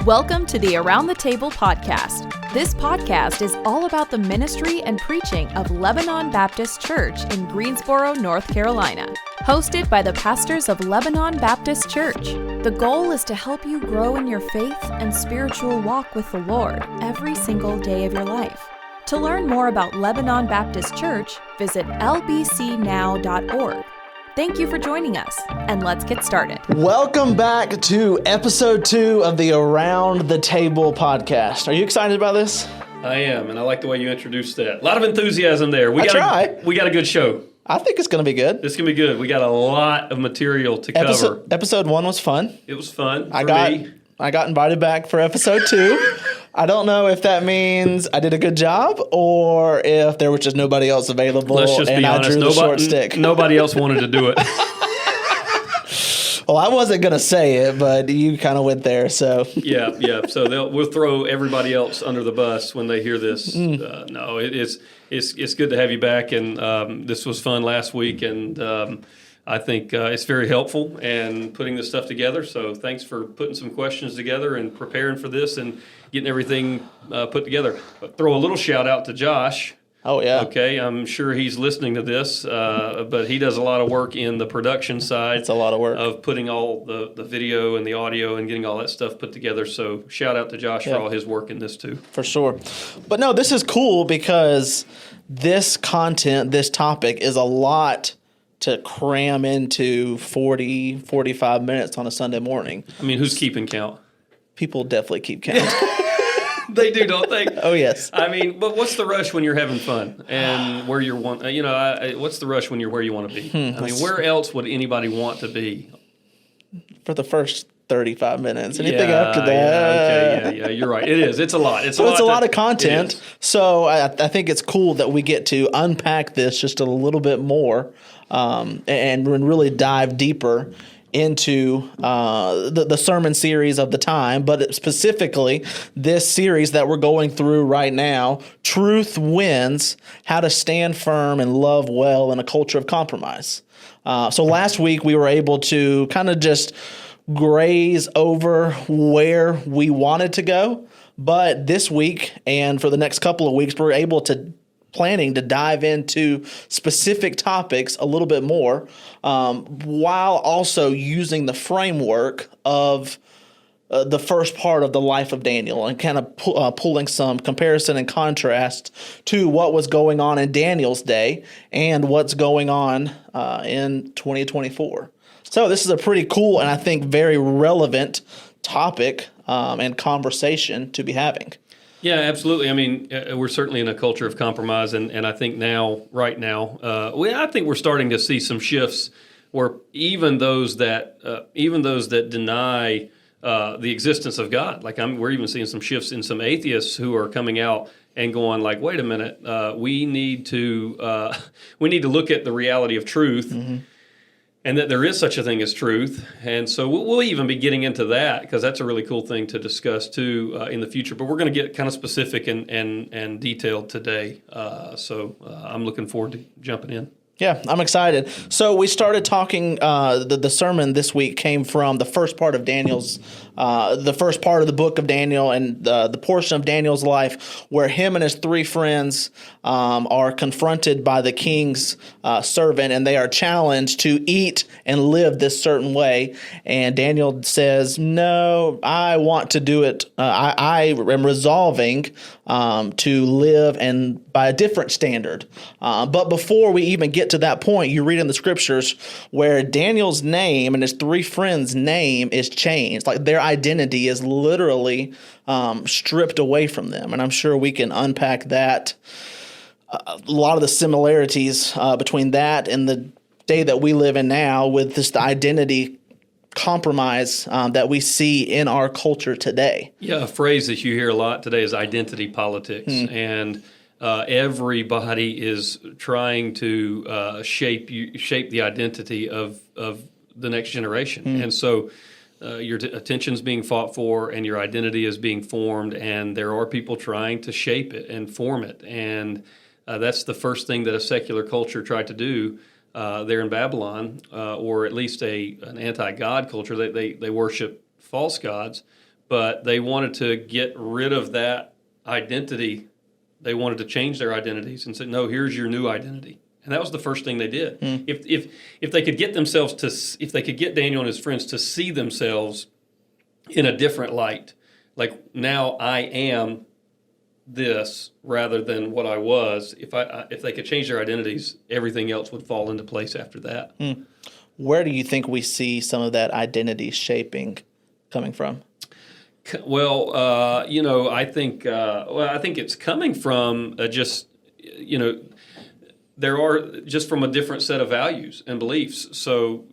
Welcome to the Around the Table podcast. This podcast is all about the ministry and preaching of Lebanon Baptist Church in Greensboro, North Carolina. Hosted by the pastors of Lebanon Baptist Church. The goal is to help you grow in your faith and spiritual walk with the Lord every single day of your life. To learn more about Lebanon Baptist Church, visit lbcnow.org. Thank you for joining us, and let's get started. Welcome back to episode 2 of the Around the Table podcast. Are you excited about this? I am, and I like the way you introduced that. A lot of enthusiasm there. We got a good show. I think it's going to be good. It's going to be good. We got a lot of material to cover. Episode 1 was fun. It was fun I got invited back for episode 2. I don't know if that means I did a good job or if there was just nobody else available. Let's just be honest. I drew the short stick. Nobody else wanted to do it. Well, I wasn't going to say it, but you kind of went there. So yeah. So we'll throw everybody else under the bus when they hear this. No, it's good to have you back, and this was fun last week, and I think it's very helpful and putting this stuff together. So thanks for putting some questions together and preparing for this and getting everything put together. But throw a little shout out to Josh. Oh, yeah. Okay, I'm sure he's listening to this, but he does a lot of work in the production side. It's a lot of work. Of putting all the video and the audio and getting all that stuff put together. So shout out to Josh for all his work in this too. For sure. But no, this is cool because this content, this topic is a lot to cram into 40, 45 minutes on a Sunday morning. I mean, who's keeping count? People definitely keep count. They do, don't they? Oh, yes. I mean, but what's the rush when you're having fun and where you're what's the rush when you're where you want to be? I mean, where else would anybody want to be? For the first 35 minutes. Anything after that? Yeah, you're right. It is. It's a lot. It's a lot of content. So I think it's cool that we get to unpack this just a little bit more and really dive deeper into the sermon series of the time, but specifically this series that we're going through right now, Truth Wins, How to Stand Firm and Love Well in a Culture of Compromise. So last week we were able to kind of just graze over where we wanted to go, but this week and for the next couple of weeks we're planning to dive into specific topics a little bit more, while also using the framework of the first part of the life of Daniel and kind of pulling some comparison and contrast to what was going on in Daniel's day and what's going on in 2024. So this is a pretty cool and I think very relevant topic and conversation to be having. Yeah, absolutely. I mean, we're certainly in a culture of compromise, and I think right now, I think we're starting to see some shifts where even those that deny the existence of God, we're even seeing some shifts in some atheists who are coming out and going like, wait a minute, we need to look at the reality of truth. Mm-hmm. And that there is such a thing as truth. And so we'll even be getting into that because that's a really cool thing to discuss too in the future. But we're going to get kind of specific and detailed today. So I'm looking forward to jumping in. Yeah, I'm excited. So we started talking, the sermon this week came from the first part of the first part of the book of Daniel and the portion of Daniel's life where him and his 3 friends are confronted by the king's servant and they are challenged to eat and live this certain way. And Daniel says, no, I want to do it. I am resolving to live and by a different standard. But before we even get to that point, you read in the scriptures where Daniel's name and his 3 friends' name is changed. Like their identity is literally stripped away from them. And I'm sure we can unpack that. A lot of the similarities between that and the day that we live in now with this identity compromise that we see in our culture today. Yeah, a phrase that you hear a lot today is identity politics. And everybody is trying to shape the identity of the next generation. And so your attention's being fought for and your identity is being formed, and there are people trying to shape it and form it. And that's the first thing that a secular culture tried to do there in Babylon, or at least an anti-God culture. They worship false gods, but they wanted to get rid of that identity. They wanted to change their identities and said, no, here's your new identity. And that was the first thing they did. If they could get themselves to, if they could get Daniel and his friends to see themselves in a different light, like now I am this rather than what I was, if they could change their identities, everything else would fall into place after that. Where do you think we see some of that identity shaping coming from? Well, I think it's coming from there are just from a different set of values and beliefs. So,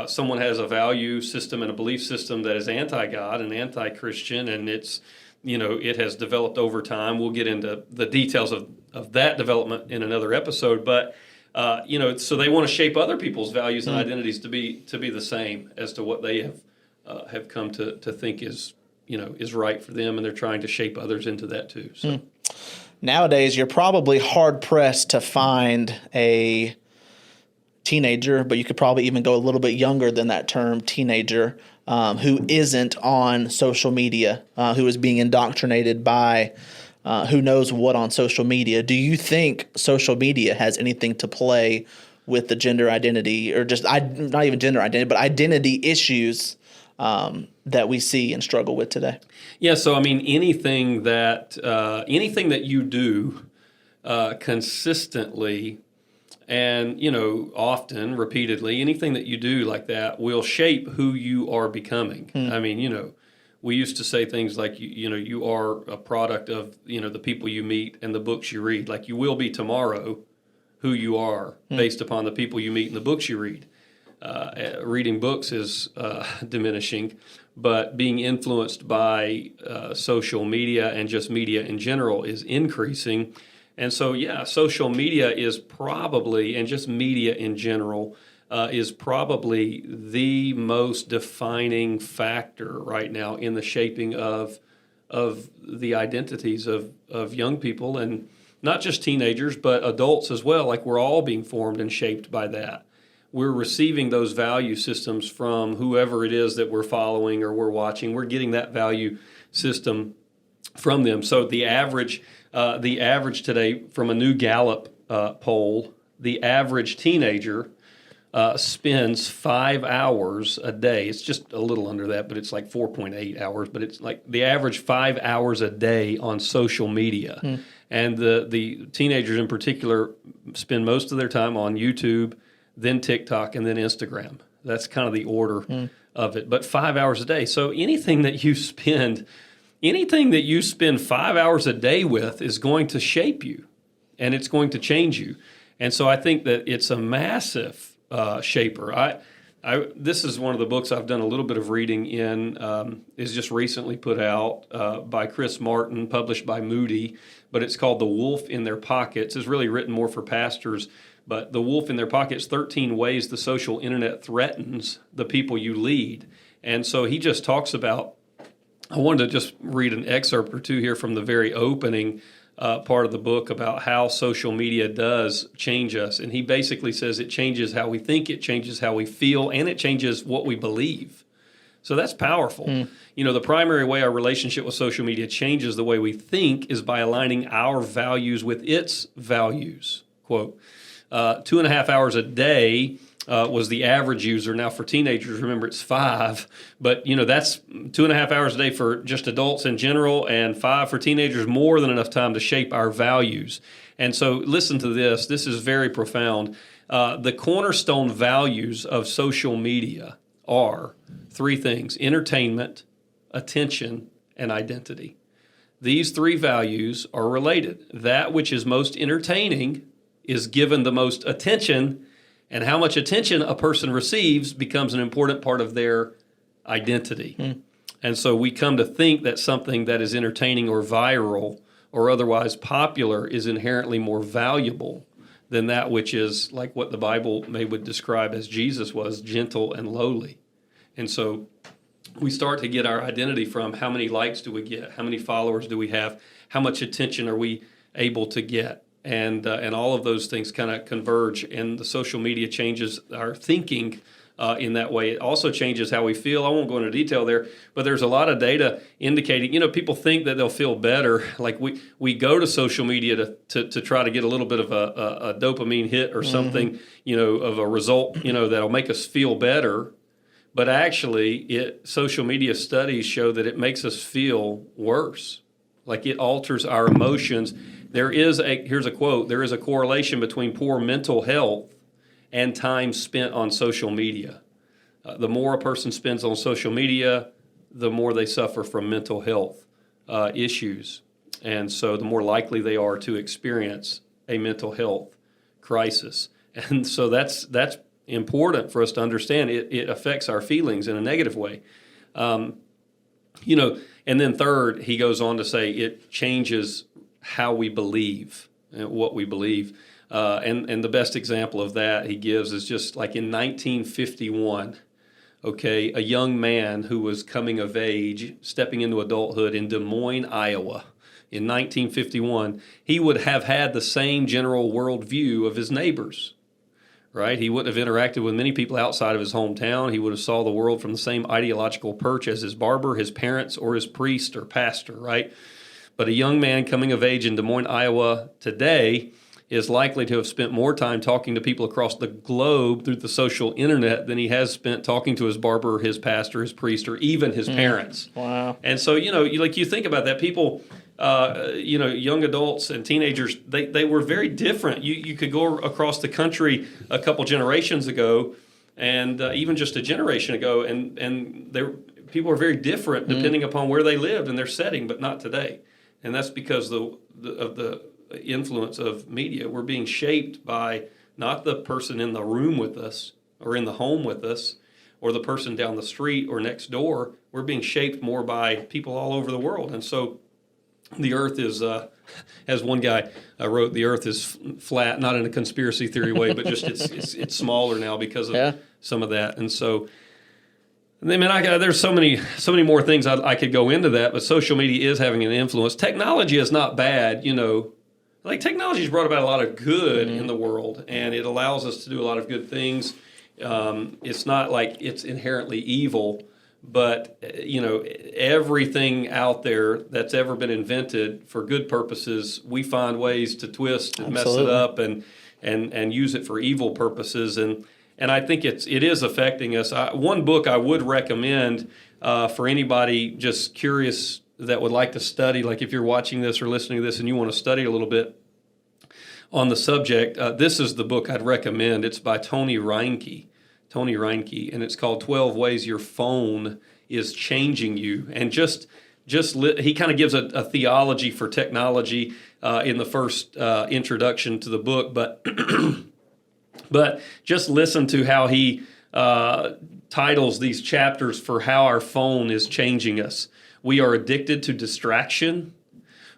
someone has a value system and a belief system that is anti-God and anti-Christian, and it's, it has developed over time. We'll get into the details of that development in another episode, but so they want to shape other people's values and identities to be the same as to what they have come to think is right for them, and they're trying to shape others into that too. So. Nowadays, you're probably hard-pressed to find a teenager, but you could probably even go a little bit younger than that term, teenager, who isn't on social media, who is being indoctrinated by who knows what on social media. Do you think social media has anything to play with the gender identity, or just not even gender identity, but identity issues that we see and struggle with today? Yeah, so I mean, anything that you do consistently and often, repeatedly, anything that you do like that will shape who you are becoming. I mean, we used to say things like you are a product of the people you meet and the books you read. Like you will be tomorrow who you are based upon the people you meet and the books you read. Reading books is diminishing, but being influenced by social media and just media in general is increasing. And so, social media is probably, and just media in general, is probably the most defining factor right now in the shaping of the identities of young people, and not just teenagers, but adults as well. Like we're all being formed and shaped by that. We're receiving those value systems from whoever it is that we're following or we're watching. We're getting that value system from them. So the average today, from a new Gallup poll, the average teenager spends 5 hours a day. It's just a little under that, but it's like 4.8 hours. But it's like the average 5 hours a day on social media. And the teenagers in particular spend most of their time on YouTube, then TikTok, and then Instagram. That's kind of the order of it. But 5 hours a day. So anything that you spend 5 hours a day with is going to shape you, and it's going to change you. And so I think that it's a massive shaper. This is one of the books I've done a little bit of reading in, is just recently put out by Chris Martin, published by Moody, but it's called The Wolf in Their Pockets. It's really written more for pastors. But The Wolf in Their Pockets, 13 Ways the Social Internet Threatens the People You Lead. And so he just talks about, I wanted to just read an excerpt or two here from the very opening part of the book about how social media does change us. And he basically says it changes how we think, it changes how we feel, and it changes what we believe. So that's powerful. The primary way our relationship with social media changes the way we think is by aligning our values with its values. Quote, 2.5 hours a day was the average user. Now for teenagers, remember it's 5, but that's 2.5 hours a day for just adults in general, and 5 for teenagers, more than enough time to shape our values. And so listen to this. This is very profound. The cornerstone values of social media are 3 things: entertainment, attention, and identity. These 3 values are related. That which is most entertaining is given the most attention, and how much attention a person receives becomes an important part of their identity. And so we come to think that something that is entertaining or viral or otherwise popular is inherently more valuable than that which is like what the Bible would describe as Jesus was, gentle and lowly. And so we start to get our identity from how many likes do we get, how many followers do we have, how much attention are we able to get. And all of those things kind of converge, and the social media changes our thinking in that way. It also changes how we feel. I won't go into detail there, but there's a lot of data indicating, people think that they'll feel better. Like we go to social media to try to get a little bit of a dopamine hit or something, of a result, that'll make us feel better. But actually, social media studies show that it makes us feel worse. Like it alters our emotions. Here's a quote, there is a correlation between poor mental health and time spent on social media. The more a person spends on social media, the more they suffer from mental health issues. And so the more likely they are to experience a mental health crisis. And so that's important for us to understand. It affects our feelings in a negative way. And then third, he goes on to say it changes how we believe and what we believe. And the best example of that he gives is just like in 1951, a young man who was coming of age, stepping into adulthood in Des Moines, Iowa. In 1951, he would have had the same general worldview of his neighbors. Right? He wouldn't have interacted with many people outside of his hometown. He would have saw the world from the same ideological perch as his barber, his parents, or his priest or pastor, right? But a young man coming of age in Des Moines, Iowa today is likely to have spent more time talking to people across the globe through the social internet than he has spent talking to his barber, his pastor, his priest, or even his parents. Wow. And so, you think about that, people... young adults and teenagers, they were very different. You could go across the country a couple generations ago and even just a generation ago, and people are very different depending upon where they lived and their setting, but not today. And that's because of the influence of media. We're being shaped by not the person in the room with us or in the home with us or the person down the street or next door. We're being shaped more by people all over the world. And so the earth is, as one guy wrote, the earth is flat, not in a conspiracy theory way, but just it's smaller now because of some of that. And so, there's so many more things I could go into that, but social media is having an influence. Technology is not bad, Like technology has brought about a lot of good in the world, and it allows us to do a lot of good things. It's not like it's inherently evil. But, everything out there that's ever been invented for good purposes, we find ways to twist and mess it up and use it for evil purposes. And I think it is affecting us. One book I would recommend for anybody just curious that would like to study, like if you're watching this or listening to this and you want to study a little bit on the subject, this is the book I'd recommend. It's by Tony Reinke, and it's called 12 Ways Your Phone is Changing You. And he kind of gives a theology for technology in the first introduction to the book, but just listen to how he titles these chapters for how our phone is changing us. We are addicted to distraction.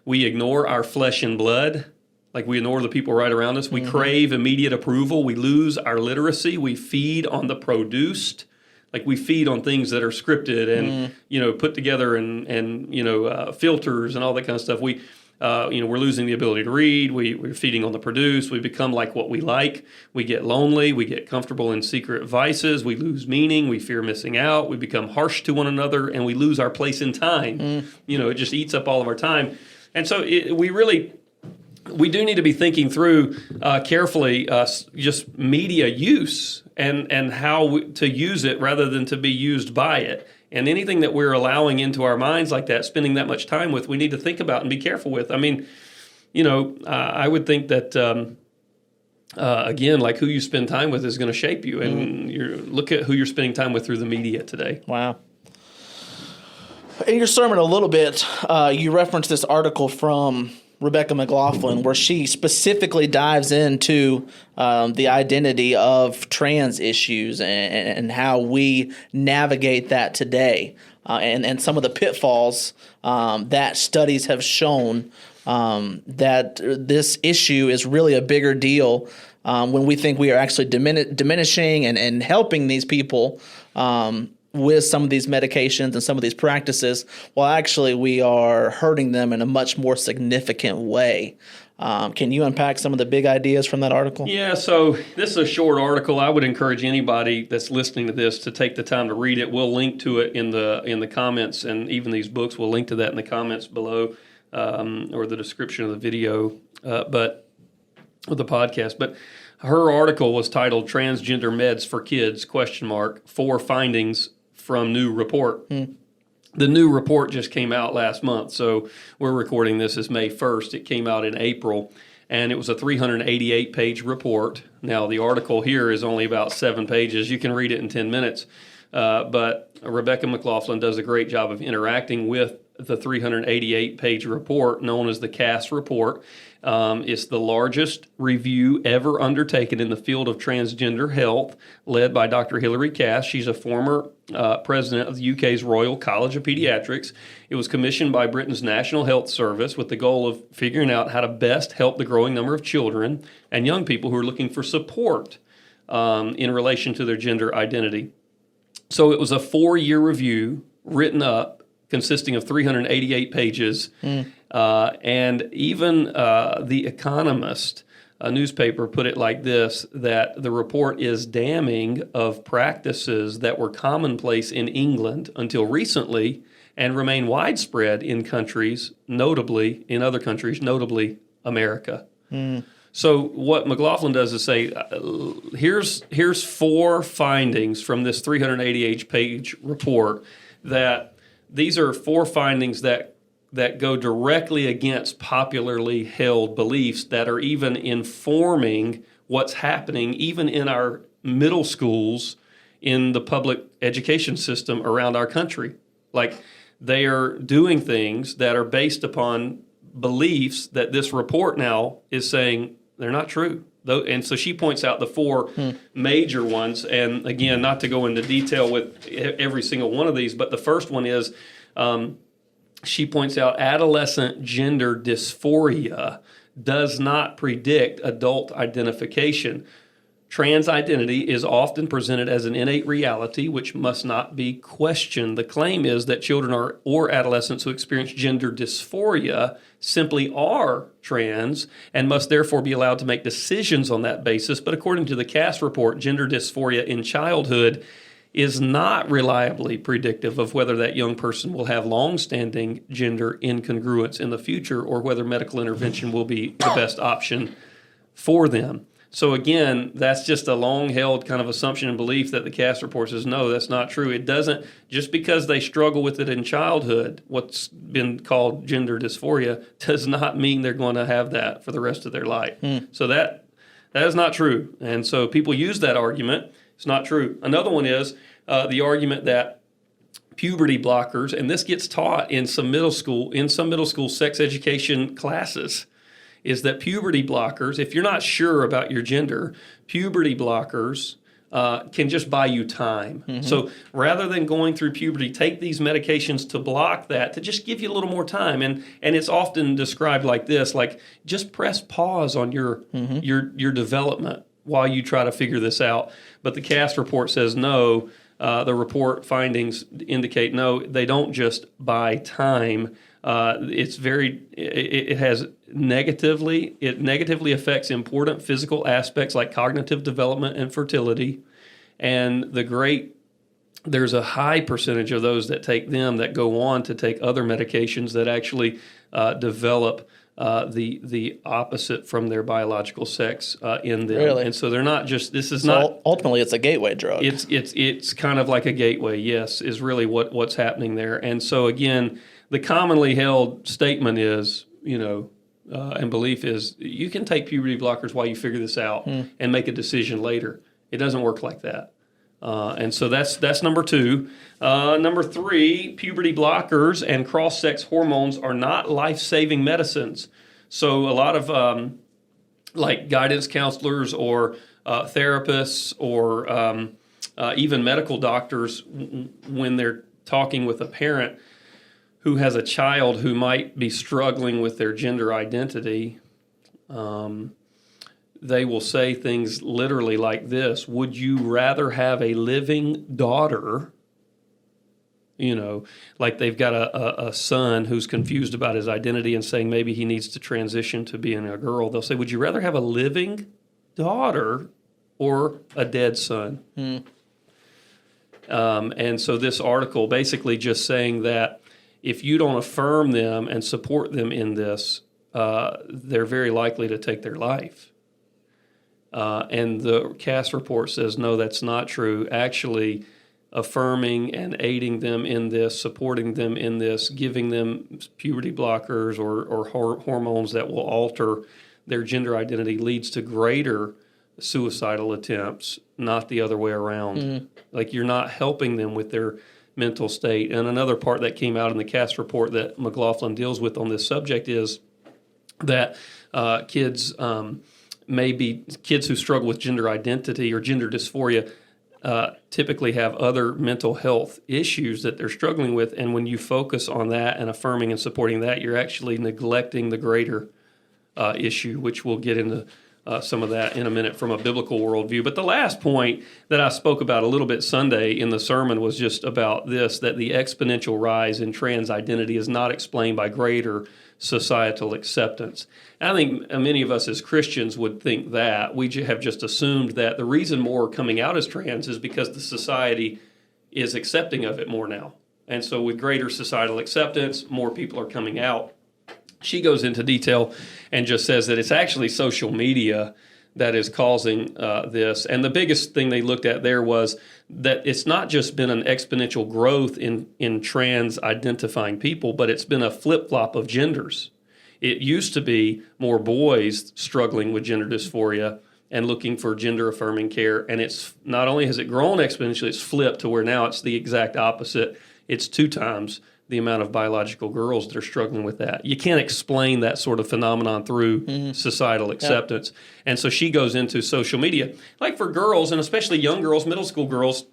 We ignore our flesh and blood. Like we ignore the people right around us. We crave immediate approval. We lose our literacy. We feed on the produced. Like we feed on things that are scripted and, put together and filters and all that kind of stuff. We're losing the ability to read. We're feeding on the produced. We become like what we like. We get lonely. We get comfortable in secret vices. We lose meaning. We fear missing out. We become harsh to one another, and we lose our place in time. It just eats up all of our time. And so we do need to be thinking through carefully just media use and how to use it rather than to be used by it. And anything that we're allowing into our minds like that, spending that much time with, we need to think about and be careful with. I would think that, again, like who you spend time with is going to shape you. And look at who you're spending time with through the media today. Wow. In your sermon a little bit, you referenced this article from Rebecca McLaughlin, where she specifically dives into the identity of trans issues and how we navigate that today, and some of the pitfalls that studies have shown that this issue is really a bigger deal when we think we are actually diminishing and helping these people with some of these medications and some of these practices, well, actually we are hurting them in a much more significant way. Can you unpack some of the big ideas from that article? Yeah, so this is a short article. I would encourage anybody that's listening to this to take the time to read it. We'll link to it in the comments, and even these books, we'll link to that in the comments below, or the description of the video, but of the podcast. But her article was titled "Transgender Meds for Kids?" ? 4 findings from new report. The new report just came out last month, so we're recording this as May 1st. It came out in April, and it was a 388-page report. Now, the article here is only about 7 pages. You can read it in 10 minutes, but Rebecca McLaughlin does a great job of interacting with the 388-page report known as the Cass Report. It's the largest review ever undertaken in the field of transgender health, led by Dr. Hilary Cass. She's a former president of the UK's Royal College of Pediatrics. It was commissioned by Britain's National Health Service with the goal of figuring out how to best help the growing number of children and young people who are looking for support in relation to their gender identity. So it was a 4-year review written up, consisting of 388 pages, and even The Economist, a newspaper, put it like this, that the report is damning of practices that were commonplace in England until recently and remain widespread in other countries, notably America. So what McLaughlin does is say, here's 4 findings from this 388-page report that these are 4 findings that go directly against popularly held beliefs that are even informing what's happening even in our middle schools in the public education system around our country. Like, they are doing things that are based upon beliefs that this report now is saying they're not true. And so she points out the 4 major ones. And again, not to go into detail with every single one of these, but the first one is she points out adolescent gender dysphoria does not predict adult identification. Trans identity is often presented as an innate reality which must not be questioned. The claim is that children or adolescents who experience gender dysphoria simply are trans and must therefore be allowed to make decisions on that basis. But according to the Cass report, gender dysphoria in childhood is not reliably predictive of whether that young person will have long-standing gender incongruence in the future or whether medical intervention will be the best option for them. So again, that's just a long-held kind of assumption and belief that the Cass report says, no, that's not true. It doesn't, just because they struggle with it in childhood, what's been called gender dysphoria, does not mean they're going to have that for the rest of their life. So that is not true. And so people use that argument. It's not true. Another one is the argument that puberty blockers, and this gets taught in some middle school sex education classes, is that puberty blockers, if you're not sure about your gender, puberty blockers can just buy you time. So rather than going through puberty, take these medications to block that, to just give you a little more time. And it's often described like this, like just press pause on your development while you try to figure this out. But the Cass report says no. The report findings indicate no, they don't just buy time. It negatively affects important physical aspects like cognitive development and fertility. And there's a high percentage of those that take them that go on to take other medications that actually develop the opposite from their biological sex in them. Really? And so they're not just, this is not... Ultimately, it's a gateway drug. It's kind of like a gateway, yes, is really what's happening there. And so again, the commonly held statement is, and belief is, you can take puberty blockers while you figure this out and make a decision later. It doesn't work like that. And so that's number 2. Number 3, puberty blockers and cross-sex hormones are not life-saving medicines. So a lot of like guidance counselors or therapists or even medical doctors, when they're talking with a parent who has a child who might be struggling with their gender identity, they will say things literally like this: would you rather have a living daughter Like they've got a son who's confused about his identity and saying maybe he needs to transition to being a girl. They'll say, would you rather have a living daughter or a dead son? And so this article basically just saying that if you don't affirm them and support them in this, they're very likely to take their life. And the CAST report says, no, that's not true. Actually, affirming and aiding them in this, supporting them in this, giving them puberty blockers or hormones that will alter their gender identity leads to greater suicidal attempts, not the other way around. Like you're not helping them with their mental state. And another part that came out in the CAST report that McLaughlin deals with on this subject is that kids who struggle with gender identity or gender dysphoria typically have other mental health issues that they're struggling with. And when you focus on that and affirming and supporting that, you're actually neglecting the greater issue, which we'll get into some of that in a minute from a biblical worldview. But the last point that I spoke about a little bit Sunday in the sermon was just about this, that the exponential rise in trans identity is not explained by greater societal acceptance. And I think many of us as Christians would think that. We have just assumed that the reason more are coming out as trans is because the society is accepting of it more now. And so with greater societal acceptance, more people are coming out. She goes into detail and just says that it's actually social media that is causing this. And the biggest thing they looked at there was that it's not just been an exponential growth in trans identifying people, but it's been a flip-flop of genders. It used to be more boys struggling with gender dysphoria and looking for gender-affirming care. And it's not only has it grown exponentially, it's flipped to where now it's the exact opposite. It's 2 times the amount of biological girls that are struggling with that. You can't explain that sort of phenomenon through societal acceptance. Yep. And so she goes into social media. Like for girls, and especially young girls, middle school girls,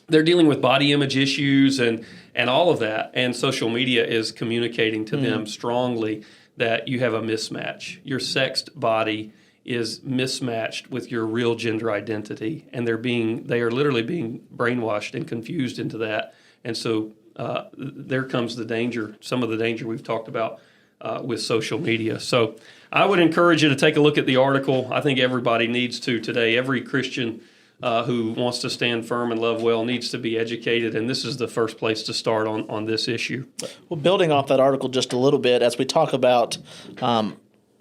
they're dealing with body image issues and all of that. And social media is communicating to them strongly that you have a mismatch. Your sexed body is mismatched with your real gender identity. And they are literally being brainwashed and confused into that. And so there comes the danger, some of the danger we've talked about with social media. So I would encourage you to take a look at the article. I think everybody needs to today. Every Christian who wants to stand firm and love well needs to be educated, and this is the first place to start on this issue. Well, building off that article just a little bit, as we talk about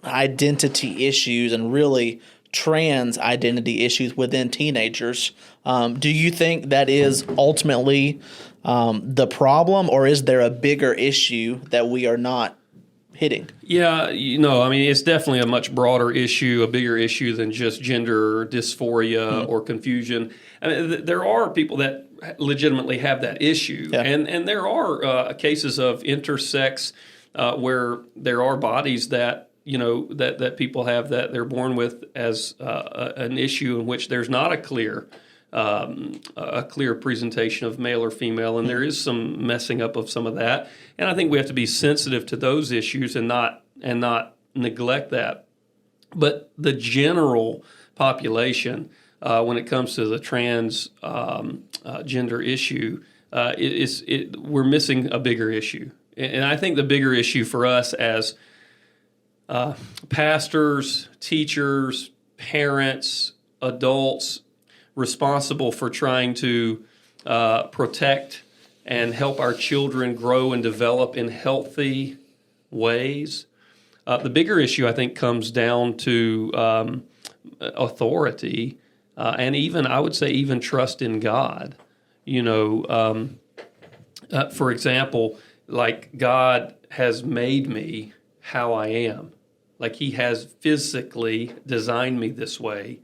identity issues and really trans identity issues within teenagers, do you think that is ultimately the problem, or is there a bigger issue that we are not hitting? Yeah, I mean, it's definitely a much broader issue, a bigger issue than just gender dysphoria or confusion. I mean, there are people that legitimately have that issue, and there are cases of intersex where there are bodies that that people have that they're born with as an issue in which there's not a clear presentation of male or female, and there is some messing up of some of that. And I think we have to be sensitive to those issues and not neglect that. But the general population, when it comes to the trans gender issue, we're missing a bigger issue. And I think the bigger issue for us as pastors, teachers, parents, adults, responsible for trying to protect and help our children grow and develop in healthy ways. The bigger issue, I think, comes down to authority and even, I would say, even trust in God. For example, like God has made me how I am. Like He has physically designed me this way.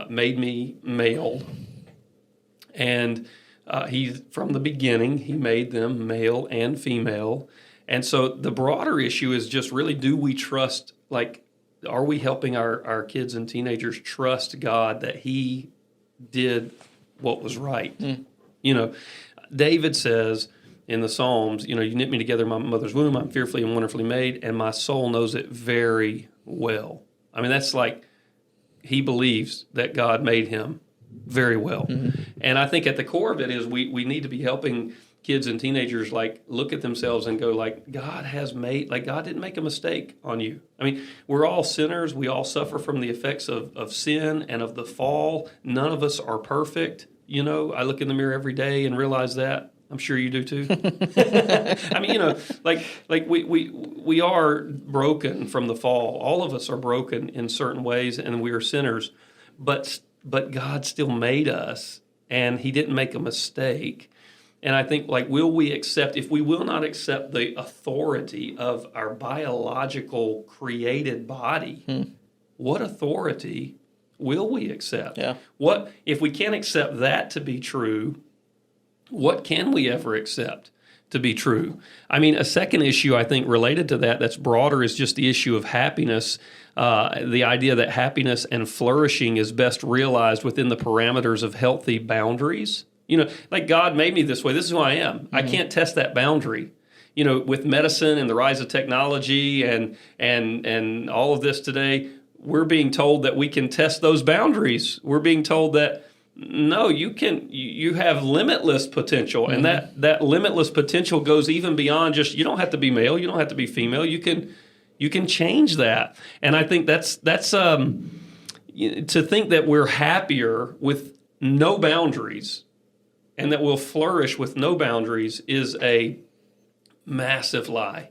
Made me male, and from the beginning, He made them male and female. And so the broader issue is just really, do we trust, are we helping our kids and teenagers trust God that He did what was right? David says in the Psalms, you knit me together in my mother's womb, I'm fearfully and wonderfully made, and my soul knows it very well. I mean, that's like, he believes that God made him very well. And I think at the core of it is we need to be helping kids and teenagers like look at themselves and go like, God didn't make a mistake on you. I mean, we're all sinners. We all suffer from the effects of sin and of the fall. None of us are perfect. You know, I look in the mirror every day and realize that. I'm sure you do too. I mean, you know, like we are broken from the fall. All of us are broken in certain ways, and we are sinners. But God still made us, and He didn't make a mistake. And I think, like, if we will not accept the authority of our biological created body, what authority will we accept? Yeah. What if we can't accept that to be true? What can we ever accept to be true? I mean, a second issue I think related to that's broader is just the issue of happiness. The idea that happiness and flourishing is best realized within the parameters of healthy boundaries. You know, like God made me this way. This is who I am. Mm-hmm. I can't test that boundary. You know, with medicine and the rise of technology and all of this today, we're being told that we can test those boundaries. We're being told that no, you have limitless potential, and that limitless potential goes even beyond just, you don't have to be male, you don't have to be female, you can change that. And I think that's to think that we're happier with no boundaries and that we'll flourish with no boundaries is a massive lie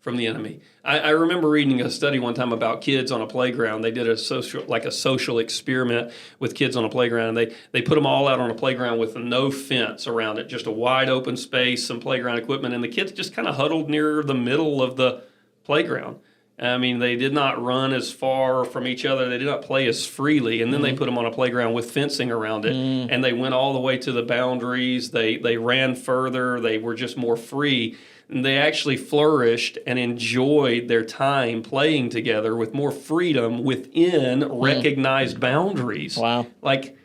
from the enemy. I remember reading a study one time about kids on a playground. They did a social experiment with kids on a playground. And they put them all out on a playground with no fence around it, just a wide open space, some playground equipment, and the kids just kind of huddled near the middle of the playground. I mean, they did not run as far from each other. They did not play as freely. And then they put them on a playground with fencing around it, and they went all the way to the boundaries. They ran further. They were just more free. And they actually flourished and enjoyed their time playing together with more freedom within recognized boundaries. Wow. Like,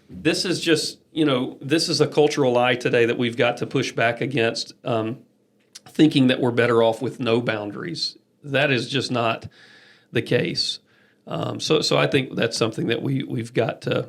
this is just, this is a cultural lie today that we've got to push back against, thinking that we're better off with no boundaries. That is just not the case. So I think that's something that we've got to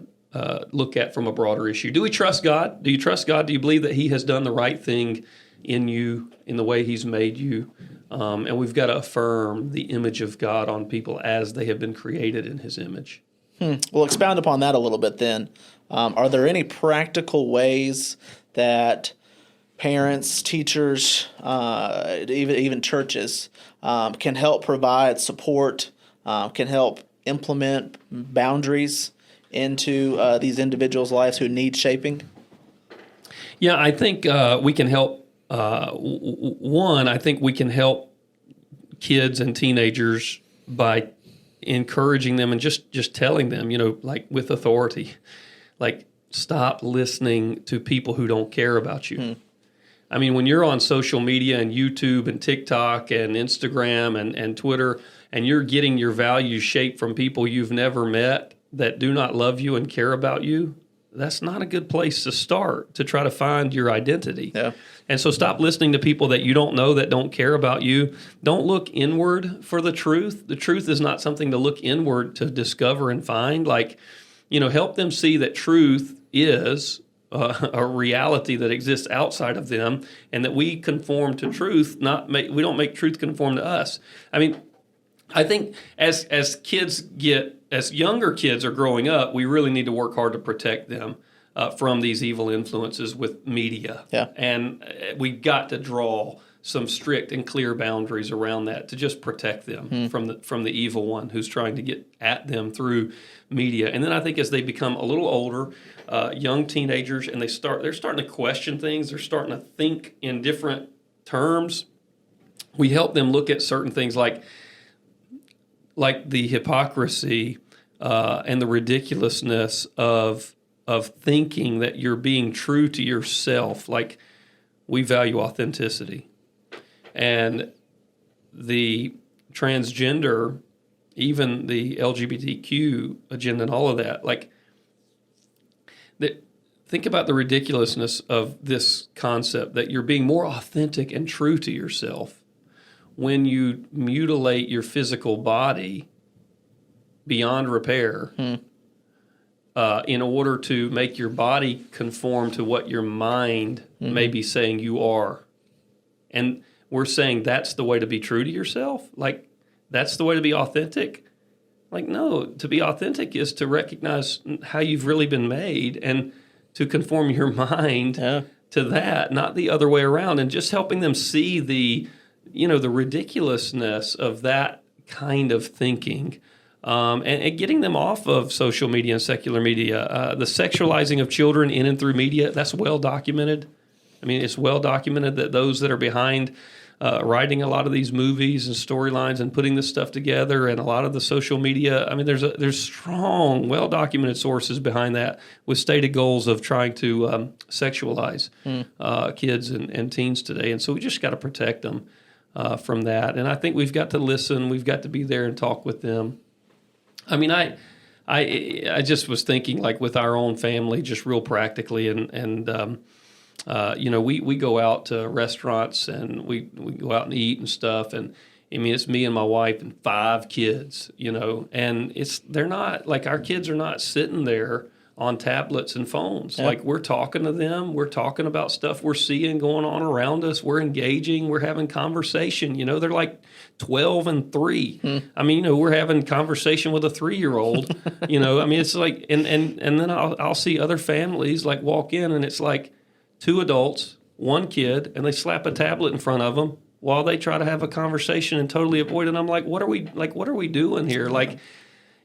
look at from a broader issue. Do we trust God? Do you trust God? Do you believe that He has done the right thing in you, in the way He's made you? And we've got to affirm the image of God on people as they have been created in His image. Well, expound upon that a little bit then. Are there any practical ways that parents, teachers, even churches can help provide support, can help implement boundaries into these individuals' lives who need shaping? Yeah, I think we can help. I think we can help kids and teenagers by encouraging them and just telling them, like with authority, like, stop listening to people who don't care about you. I mean, when you're on social media and YouTube and TikTok and Instagram and Twitter, and you're getting your values shaped from people you've never met that do not love you and care about you, that's not a good place to start to try to find your identity. Yeah. And so stop listening to people that you don't know, that don't care about you. Don't look inward for the truth. The truth is not something to look inward to discover and find. Like, help them see that truth is a reality that exists outside of them, and that we conform to truth. We don't make truth conform to us. I mean, I think as younger kids are growing up, we really need to work hard to protect them from these evil influences with media. Yeah. And we've got to draw some strict and clear boundaries around that to just protect them from the evil one who's trying to get at them through media. And then I think as they become a little older, young teenagers, and they're starting to question things, they're starting to think in different terms, we help them look at certain things like the hypocrisy and the ridiculousness of thinking that you're being true to yourself. Like, we value authenticity. And the transgender, even the LGBTQ agenda and all of that, think about the ridiculousness of this concept that you're being more authentic and true to yourself when you mutilate your physical body beyond repair in order to make your body conform to what your mind may be saying you are. And we're saying that's the way to be true to yourself? Like, that's the way to be authentic? Like, no, to be authentic is to recognize how you've really been made and to conform your mind to that, not the other way around, and just helping them see the ridiculousness of that kind of thinking. And getting them off of social media and secular media. The sexualizing of children in and through media, that's well documented. I mean, it's well documented that those that are behind writing a lot of these movies and storylines and putting this stuff together, and a lot of the social media, I mean, there's strong, well-documented sources behind that with stated goals of trying to sexualize kids and teens today. And so we just got to protect them from that. And I think we've got to listen. We've got to be there and talk with them. I mean, I just was thinking, like, with our own family, just real practically, and we go out to restaurants and we go out and eat and stuff, and I mean, it's me and my wife and 5 kids, and they're not, like, our kids are not sitting there on tablets and phones. Yeah. Like, we're talking to them, we're talking about stuff we're seeing going on around us, we're engaging, we're having conversation. They're like 12 and 3. I mean, we're having conversation with a 3-year-old. I mean, it's like, and then I'll see other families like walk in, and it's like 2 adults, 1 kid, and they slap a tablet in front of them while they try to have a conversation and totally avoid it. And I'm like, what are we doing here? Like,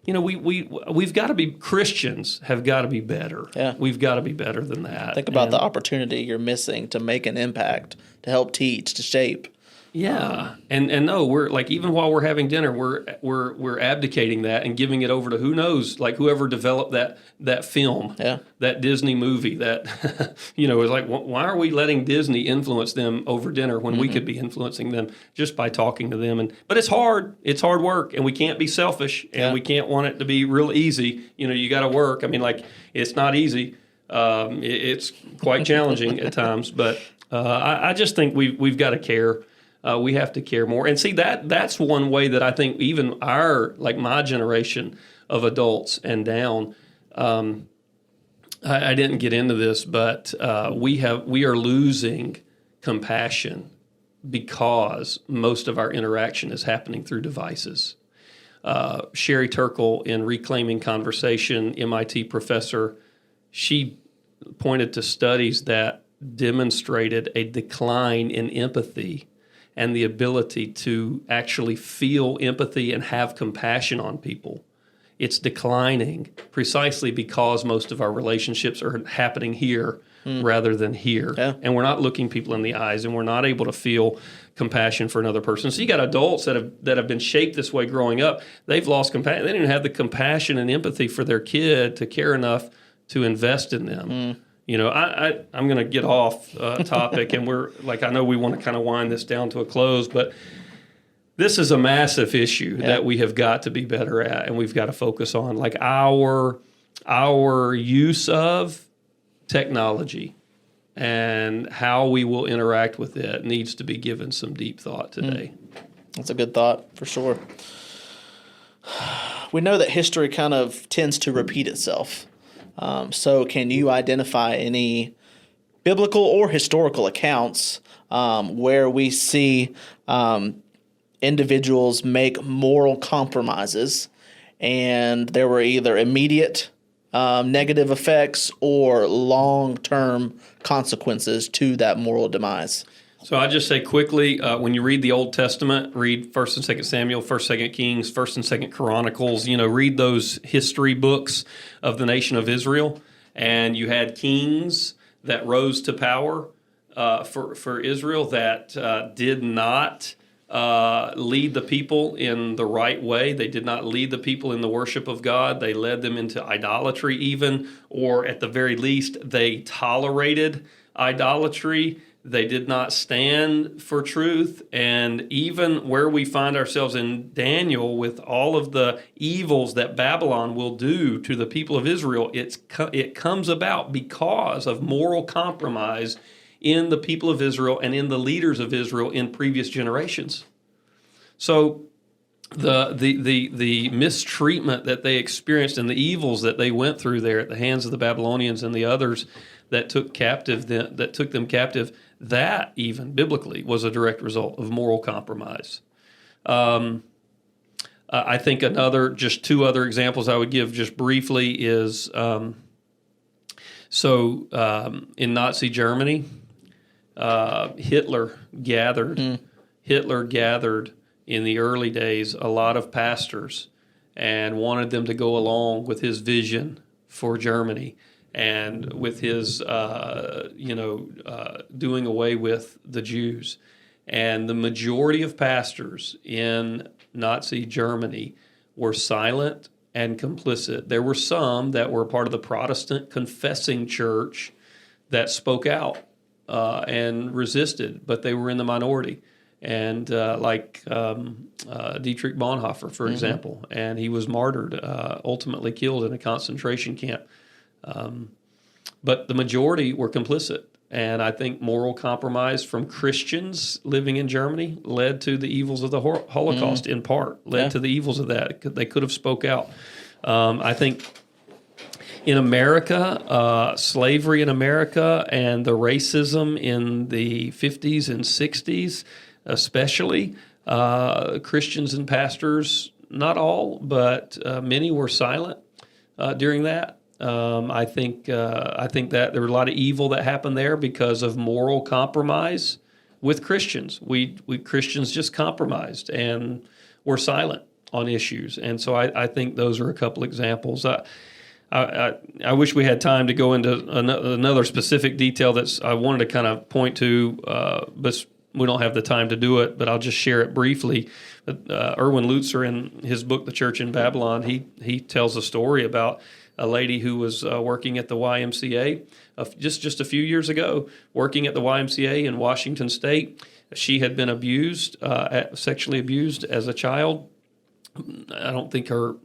we've got to be, Christians have got to be better. Yeah. We've got to be better than that. Think about the opportunity you're missing to make an impact, to help teach, to shape. Yeah, and no, we're like, even while we're having dinner, we're abdicating that and giving it over to who knows, like whoever developed that film, that Disney movie. That is like, why are we letting Disney influence them over dinner when we could be influencing them just by talking to them? But it's hard work, and we can't be selfish, and we can't want it to be real easy. You got to work. I mean, like, it's not easy. It's quite challenging at times, but I just think we've got to care. We have to care more. And see, that's one way that I think even my generation of adults and down, I didn't get into this, but we are losing compassion because most of our interaction is happening through devices. Sherry Turkle, in Reclaiming Conversation, MIT professor, she pointed to studies that demonstrated a decline in empathy and the ability to actually feel empathy and have compassion on people. It's declining precisely because most of our relationships are happening here rather than here. Yeah. And we're not looking people in the eyes, and we're not able to feel compassion for another person. So you got adults that have been shaped this way growing up. They've lost compassion. They didn't have the compassion and empathy for their kid to care enough to invest in them. I'm going to get off topic, and I know we want to kind of wind this down to a close, but this is a massive issue that we have got to be better at, and we've got to focus on, like, our use of technology and how we will interact with it needs to be given some deep thought today. That's a good thought, for sure. We know that history kind of tends to repeat itself. So can you identify any biblical or historical accounts where we see individuals make moral compromises, and there were either immediate negative effects or long-term consequences to that moral demise? So I just say quickly, when you read the Old Testament, read 1st and 2nd Samuel, 1st, 2nd Kings, 1st and 2nd Chronicles, read those history books of the nation of Israel. And you had kings that rose to power for Israel that did not lead the people in the right way. They did not lead the people in the worship of God. They led them into idolatry even, or at the very least, they tolerated idolatry. They did not stand for truth. And even where we find ourselves in Daniel with all of the evils that Babylon will do to the people of Israel, it comes about because of moral compromise in the people of Israel and in the leaders of Israel in previous generations. So the mistreatment that they experienced and the evils that they went through there at the hands of the Babylonians and the others that took them captive, that even biblically was a direct result of moral compromise. I think two other examples I would give just briefly is in Nazi Germany, Hitler gathered in the early days a lot of pastors and wanted them to go along with his vision for Germany and with his doing away with the Jews. And the majority of pastors in Nazi Germany were silent and complicit. There were some that were part of the Protestant confessing church that spoke out and resisted, but they were in the minority. And Dietrich Bonhoeffer, for example, and he was martyred, ultimately killed in a concentration camp. But the majority were complicit. And I think moral compromise from Christians living in Germany led to the evils of the Holocaust, in part, led to the evils of that. They could have spoke out. I think in America, slavery in America and the racism in the 50s and 60s, especially, Christians and pastors, not all, but many were silent during that. I think that there was a lot of evil that happened there because of moral compromise with Christians. We Christians just compromised and were silent on issues, and so I think those are a couple examples. I wish we had time to go into another specific detail that I wanted to kind of point to, but we don't have the time to do it. But I'll just share it briefly. Erwin Lutzer, in his book *The Church in Babylon*, he tells a story about a lady who was working at the YMCA just a few years ago, working at the YMCA in Washington State. She had been sexually abused as a child. I don't think her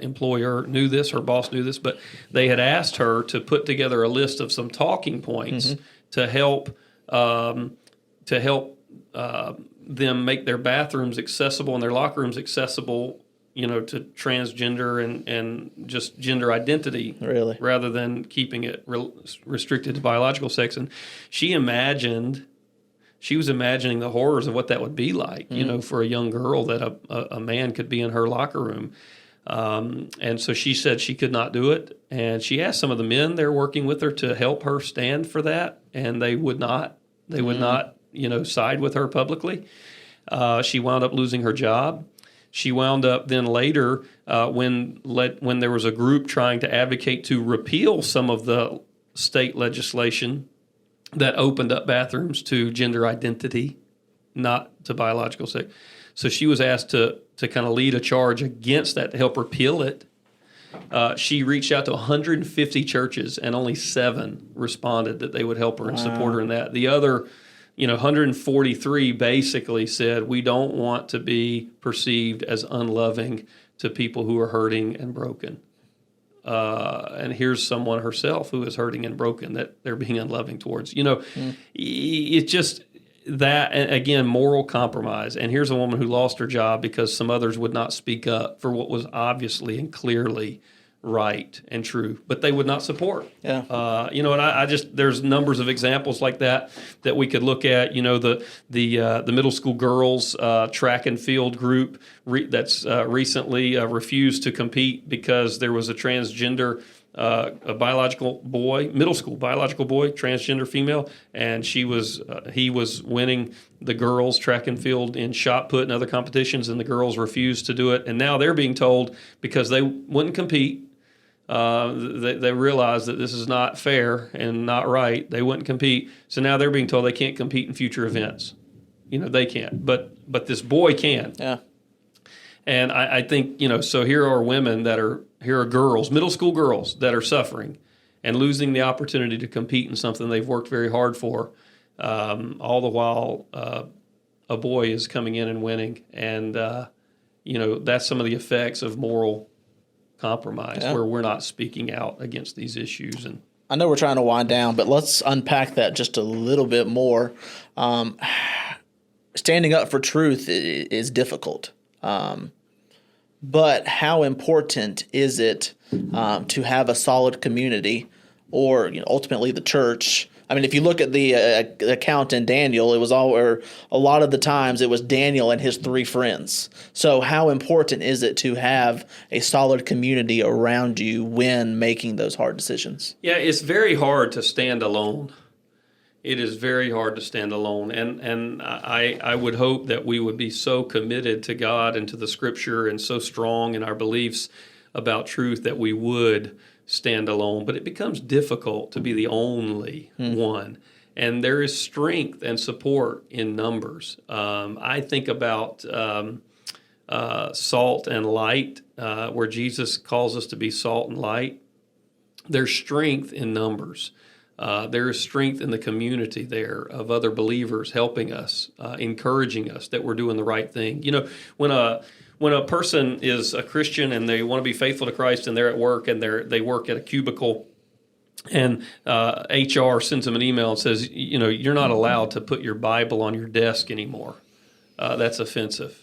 employer knew this, her boss knew this, but they had asked her to put together a list of some talking points to help them make their bathrooms accessible and their locker rooms accessible, to transgender and just gender identity, really, rather than keeping it restricted to biological sex. And she was imagining the horrors of what that would be like, for a young girl that a man could be in her locker room. And so she said she could not do it. And she asked some of the men there working with her to help her stand for that, and they would not. They would not, side with her publicly. She wound up losing her job. She wound up then later, when there was a group trying to advocate to repeal some of the state legislation that opened up bathrooms to gender identity, not to biological sex. So she was asked to kind of lead a charge against that to help repeal it. She reached out to 150 churches, and only 7 responded that they would help her and support her in that. The other 143 basically said, we don't want to be perceived as unloving to people who are hurting and broken. And here's someone herself who is hurting and broken that they're being unloving towards. It's just that, and again, moral compromise. And here's a woman who lost her job because some others would not speak up for what was obviously and clearly right and true, but they would not support. Yeah. And I just, there's numbers of examples like that we could look at. The middle school girls track and field group that's recently refused to compete because there was a transgender a biological boy, middle school biological boy, transgender female, and he was winning the girls track and field in shot put and other competitions, and the girls refused to do it, and now they're being told because they wouldn't compete. They realized that this is not fair and not right. They wouldn't compete, so now they're being told they can't compete in future events. They can't, but this boy can. Yeah. And I think so here are women here are girls, middle school girls that are suffering and losing the opportunity to compete in something they've worked very hard for. All the while, a boy is coming in and winning, and that's some of the effects of moral compromise, where we're not speaking out against these issues. And I know we're trying to wind down, but let's unpack that just a little bit more. Standing up for truth is difficult. But how important is it to have a solid community, or ultimately the church? I mean, if you look at the account in Daniel, it was a lot of the times it was Daniel and his 3 friends. So how important is it to have a solid community around you when making those hard decisions? Yeah, it's very hard to stand alone. It is very hard to stand alone. And I would hope that we would be so committed to God and to the Scripture and so strong in our beliefs about truth that we would stand alone. But it becomes difficult to be the only one. And there is strength and support in numbers. I think about salt and light, where Jesus calls us to be salt and light. There's strength in numbers. There is strength in the community there of other believers helping us, encouraging us that we're doing the right thing. When a person is a Christian and they want to be faithful to Christ and they're at work and they work at a cubicle, and HR sends them an email and says, you're not allowed to put your Bible on your desk anymore. That's offensive.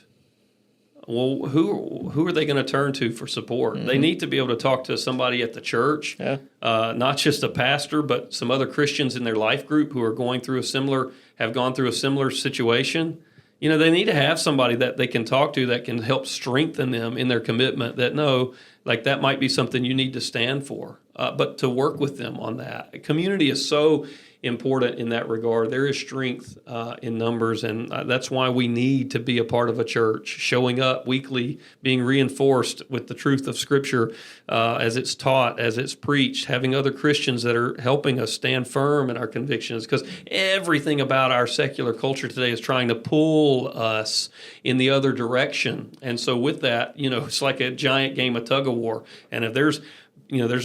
Well, who are they going to turn to for support? Mm-hmm. They need to be able to talk to somebody at the church, not just a pastor, but some other Christians in their life group who are have gone through a similar situation. They need to have somebody that they can talk to that can help strengthen them in their commitment. That might be something you need to stand for, but to work with them on that. Community is so important in that regard. There is strength in numbers, and that's why we need to be a part of a church, showing up weekly, being reinforced with the truth of Scripture as it's taught, as it's preached, having other Christians that are helping us stand firm in our convictions, because everything about our secular culture today is trying to pull us in the other direction. And so with that, it's like a giant game of tug of war. And if there's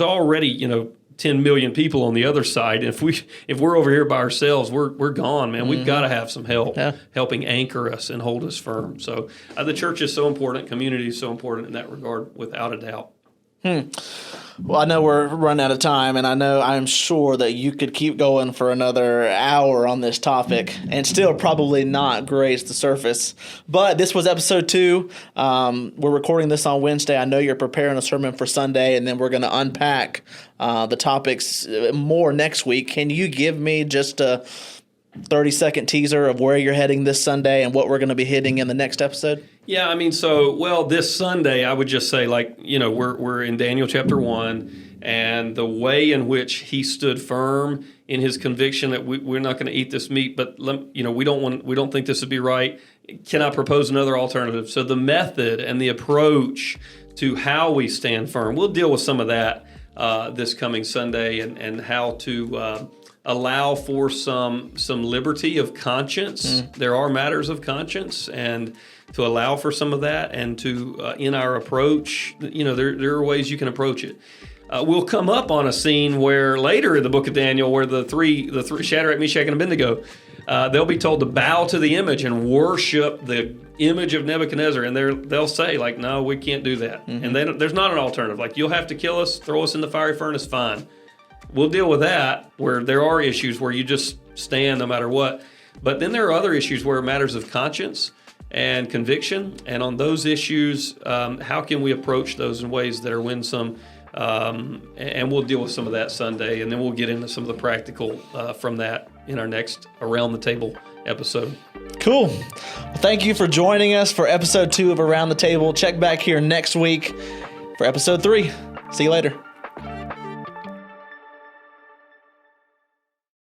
already, 10 million people on the other side. If we're over here by ourselves, we're gone, man. We've got to have some help helping anchor us and hold us firm. So the church is so important. Community is so important in that regard, without a doubt. Well, I know we're running out of time, and I'm sure that you could keep going for another hour on this topic and still probably not graze the surface. But this was episode 2. We're recording this on Wednesday. I know you're preparing a sermon for Sunday, and then we're going to unpack the topics more next week. Can you give me just a 30-second teaser of where you're heading this Sunday and what we're going to be hitting in the next episode? Yeah, this Sunday, I would just say, we're in Daniel chapter 1, and the way in which he stood firm in his conviction that we're not going to eat this meat, but we don't think this would be right. Can I propose another alternative? So the method and the approach to how we stand firm, we'll deal with some of that this coming Sunday, and how to allow for some liberty of conscience. There are matters of conscience, and to allow for some of that, and to in our approach, there are ways you can approach it. We'll come up on a scene where later in the book of Daniel, where the three Shadrach, Meshach, and Abednego, they'll be told to bow to the image and worship the image of Nebuchadnezzar, and they'll say, no, we can't do that. And there's not an alternative. You'll have to kill us, throw us in the fiery furnace, fine. We'll deal with that, where there are issues where you just stand no matter what. But then there are other issues where matters of conscience and conviction, and on those issues, how can we approach those in ways that are winsome? And we'll deal with some of that Sunday, and then we'll get into some of the practical from that in our next Around the Table episode. Cool. Well, thank you for joining us for episode 2 of Around the Table. Check back here next week for episode 3. See you later.